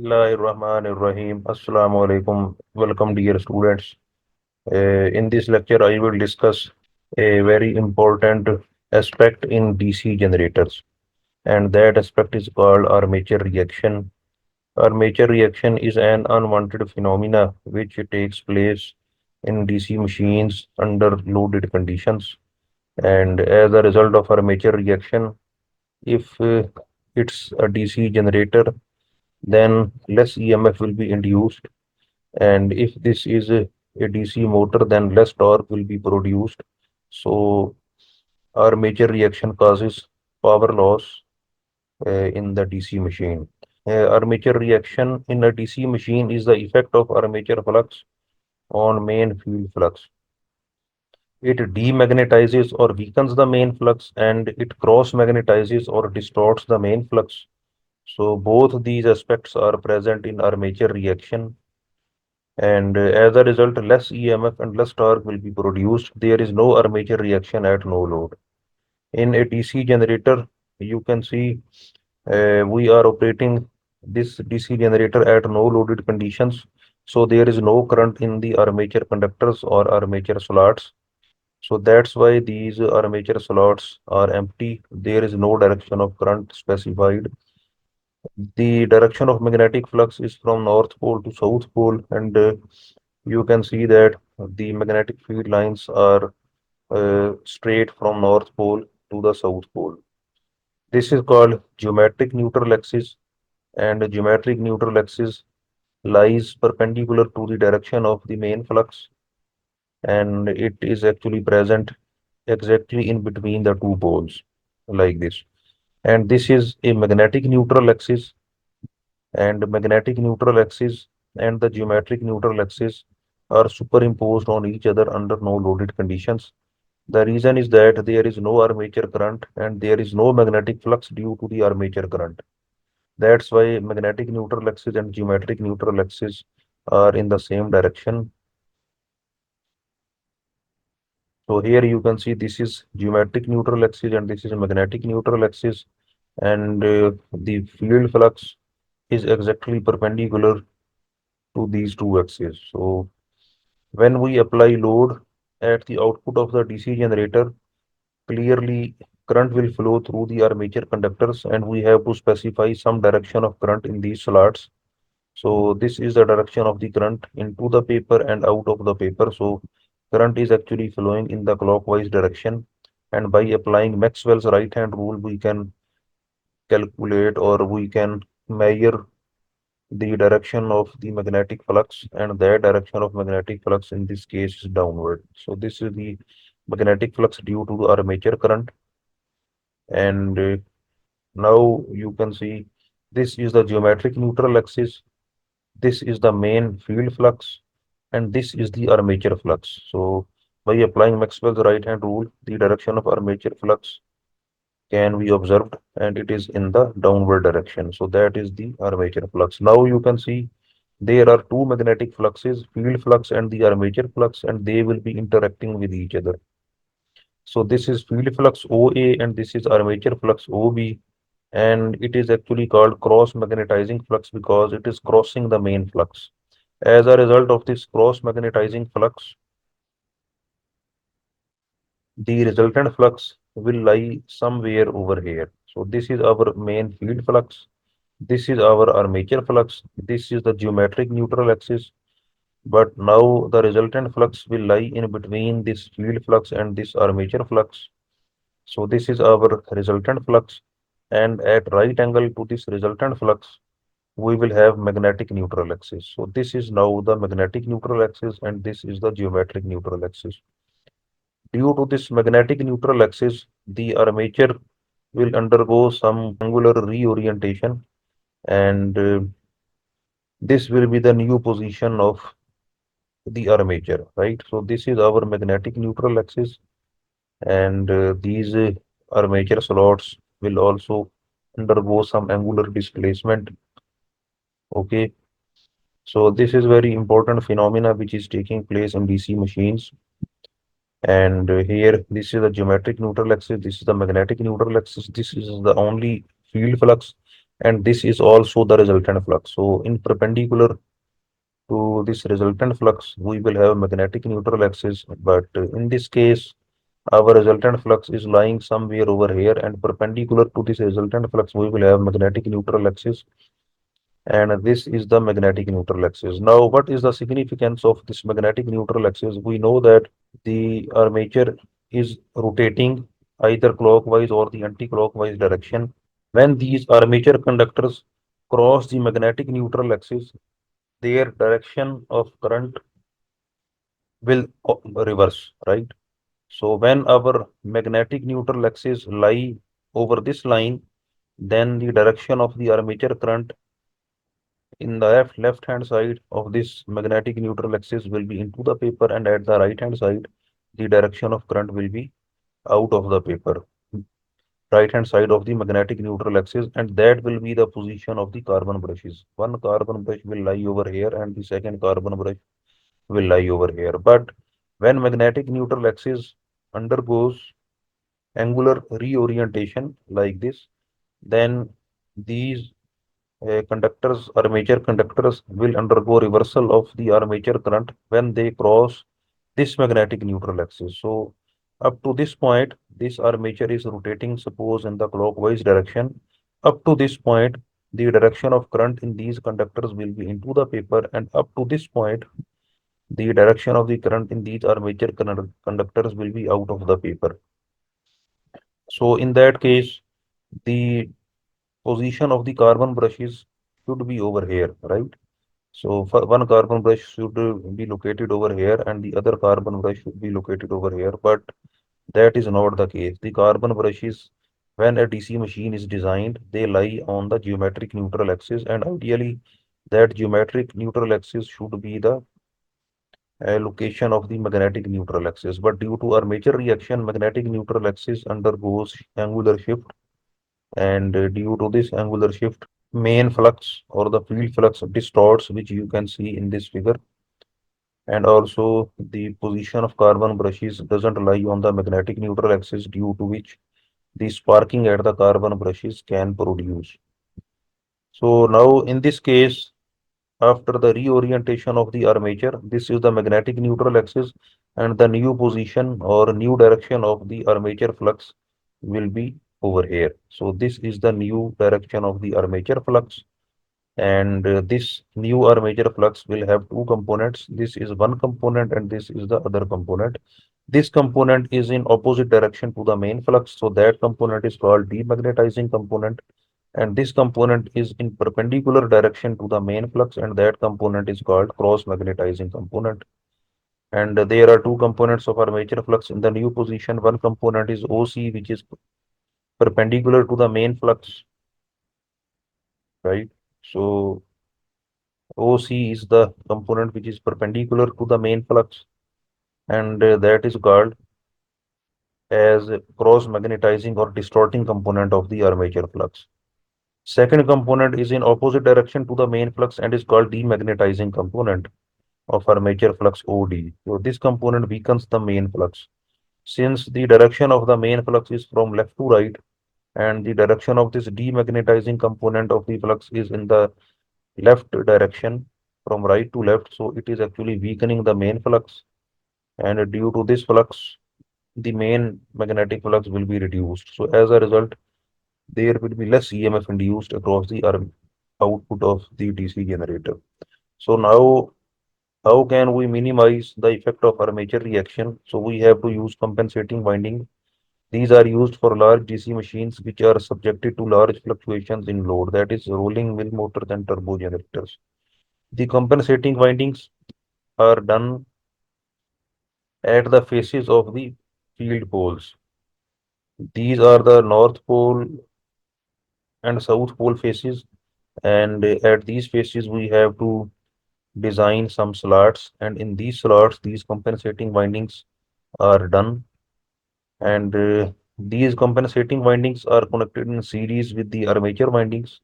Bismillahirrahmanirrahim. Assalamu alaikum. Welcome, dear students. In this lecture, I will discuss a very important aspect in DC generators, and that aspect is called armature reaction. Armature reaction is an unwanted phenomena which takes place in DC machines under loaded conditions. And as a result of armature reaction, if it's a DC generator, then less EMF will be induced. And if this is a DC motor, then less torque will be produced. So armature reaction causes power loss in the DC machine. Armature reaction in a DC machine is the effect of armature flux on main field flux. It demagnetizes or weakens the main flux, and it cross magnetizes or distorts the main flux. So both these aspects are present in armature reaction, and as a result, less EMF and less torque will be produced. There is no armature reaction at no load. In a DC generator, you can see we are operating this DC generator at no loaded conditions. So there is no current in the armature conductors or armature slots. So that's why these armature slots are empty. There is no direction of current specified. The direction of magnetic flux is from north pole to south pole, and you can see that the magnetic field lines are straight from north pole to the south pole. This is called geometric neutral axis, and the geometric neutral axis lies perpendicular to the direction of the main flux, and it is actually present exactly in between the two poles, like this. And this is a magnetic neutral axis, and magnetic neutral axis and the geometric neutral axis are superimposed on each other under no loaded conditions. The reason is that there is no armature current and there is no magnetic flux due to the armature current. That's why magnetic neutral axis and geometric neutral axis are in the same direction. So here you can see this is geometric neutral axis and this is magnetic neutral axis, and the field flux is exactly perpendicular to these two axes. So when we apply load at the output of the DC generator, clearly current will flow through the armature conductors, and we have to specify some direction of current in these slots. So this is the direction of the current into the paper and out of the paper. So current is actually flowing in the clockwise direction. And by applying Maxwell's right hand rule, we can calculate or we can measure the direction of the magnetic flux, and that direction of magnetic flux in this case is downward. So this is the magnetic flux due to the armature current, and now you can see this is the geometric neutral axis, this is the main field flux, and this is the armature flux. So by applying Maxwell's right hand rule, the direction of armature flux can be observed and it is in the downward direction. So that is the armature flux. Now you can see there are two magnetic fluxes, field flux and the armature flux, and they will be interacting with each other. So this is field flux OA and this is armature flux OB, and it is actually called cross magnetizing flux because it is crossing the main flux. As a result of this cross magnetizing flux, the resultant flux will lie somewhere over here. So this is our main field flux. This is our armature flux. This is the geometric neutral axis. But now the resultant flux will lie in between this field flux and this armature flux. So this is our resultant flux. And at right angle to this resultant flux, we will have magnetic neutral axis. So this is now the magnetic neutral axis and this is the geometric neutral axis. Due to this magnetic neutral axis, the armature will undergo some angular reorientation, and this will be the new position of the armature, right? So this is our magnetic neutral axis, and these armature slots will also undergo some angular displacement. Okay, so this is very important phenomena which is taking place in DC machines. And here, this is the geometric neutral axis, this is the magnetic neutral axis, this is the only field flux, and this is also the resultant flux. So in perpendicular to this resultant flux, we will have magnetic neutral axis, but in this case, our resultant flux is lying somewhere over here, and perpendicular to this resultant flux, we will have magnetic neutral axis, and this is the magnetic neutral axis. Now, what is the significance of this magnetic neutral axis? We know that the armature is rotating either clockwise or the anti-clockwise direction. When these armature conductors cross the magnetic neutral axis, their direction of current will reverse, right? So when our magnetic neutral axis lie over this line, then the direction of the armature current in the left hand side of this magnetic neutral axis will be into the paper, and at the right hand side, the direction of current will be out of the paper, right hand side of the magnetic neutral axis, and that will be the position of the carbon brushes. One carbon brush will lie over here, and the second carbon brush will lie over here. But when magnetic neutral axis undergoes angular reorientation like this, then these conductors, armature conductors, will undergo reversal of the armature current when they cross this magnetic neutral axis. So up to this point, this armature is rotating, suppose in the clockwise direction. Up to this point, the direction of current in these conductors will be into the paper, and up to this point, the direction of the current in these armature conductors will be out of the paper. So in that case, the position of the carbon brushes should be over here, right? So for one carbon brush should be located over here, and the other carbon brush should be located over here. But that is not the case. The carbon brushes, when a DC machine is designed, they lie on the geometric neutral axis, and ideally, that geometric neutral axis should be the location of the magnetic neutral axis. But due to armature reaction, magnetic neutral axis undergoes angular shift, and due to this angular shift, main flux or the field flux distorts, which you can see in this figure. And also the position of carbon brushes doesn't lie on the magnetic neutral axis, due to which the sparking at the carbon brushes can produce. So now in this case, after the reorientation of the armature, this is the magnetic neutral axis, and the new position or new direction of the armature flux will be over here. So this is the new direction of the armature flux, and this new armature flux will have two components. This is one component, and this is the other component. This component is in opposite direction to the main flux, so that component is called demagnetizing component, and this component is in perpendicular direction to the main flux, and that component is called cross magnetizing component. And there are two components of armature flux in the new position. One component is OC, which is perpendicular to the main flux, right? So OC is the component which is perpendicular to the main flux, and that is called as cross magnetizing or distorting component of the armature flux. Second component is in opposite direction to the main flux and is called demagnetizing component of armature flux OD. So this component weakens the main flux. Since the direction of the main flux is from left to right, and the direction of this demagnetizing component of the flux is in the left direction from right to left, so it is actually weakening the main flux, and due to this flux, the main magnetic flux will be reduced. So as a result, there will be less EMF induced across the output of the DC generator. So now, how can we minimize the effect of armature reaction? So we have to use compensating winding. These are used for large DC machines which are subjected to large fluctuations in load, that is rolling mill motors and turbo generators. The compensating windings are done at the faces of the field poles. These are the North Pole and South Pole faces, and at these faces we have to design some slots, and in these slots these compensating windings are done, and these compensating windings are connected in series with the armature windings,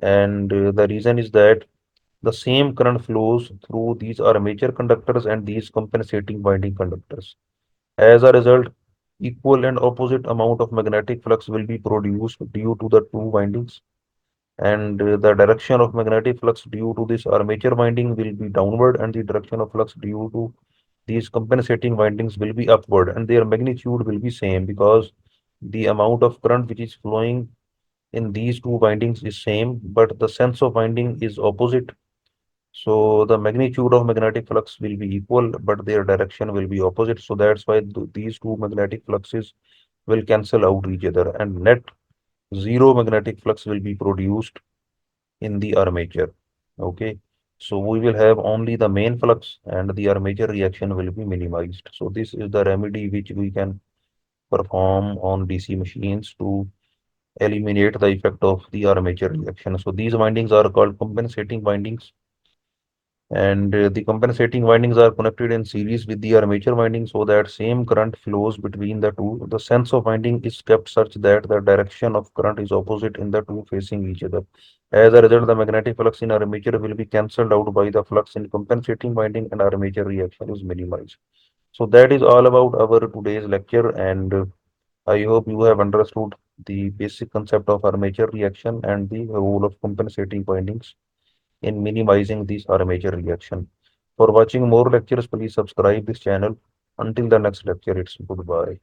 and the reason is that the same current flows through these armature conductors and these compensating winding conductors. As a result, equal and opposite amount of magnetic flux will be produced due to the two windings, and the direction of magnetic flux due to this armature winding will be downward, and the direction of flux due to these compensating windings will be upward, and their magnitude will be same because the amount of current which is flowing in these two windings is same, but the sense of winding is opposite. So the magnitude of magnetic flux will be equal, but their direction will be opposite. So that's why these two magnetic fluxes will cancel out each other, and net zero magnetic flux will be produced in the armature. Okay, so we will have only the main flux, and the armature reaction will be minimized. So this is the remedy which we can perform on DC machines to eliminate the effect of the armature reaction. So these windings are called compensating windings, and the compensating windings are connected in series with the armature winding so that same current flows between the two. The sense of winding is kept such that the direction of current is opposite in the two facing each other. As a result, the magnetic flux in armature will be cancelled out by the flux in compensating winding, and armature reaction is minimized. So that is all about our today's lecture, and I hope you have understood the basic concept of armature reaction and the role of compensating windings in minimizing this armature reaction. For watching more lectures, please subscribe this channel. Until the next lecture, it's goodbye.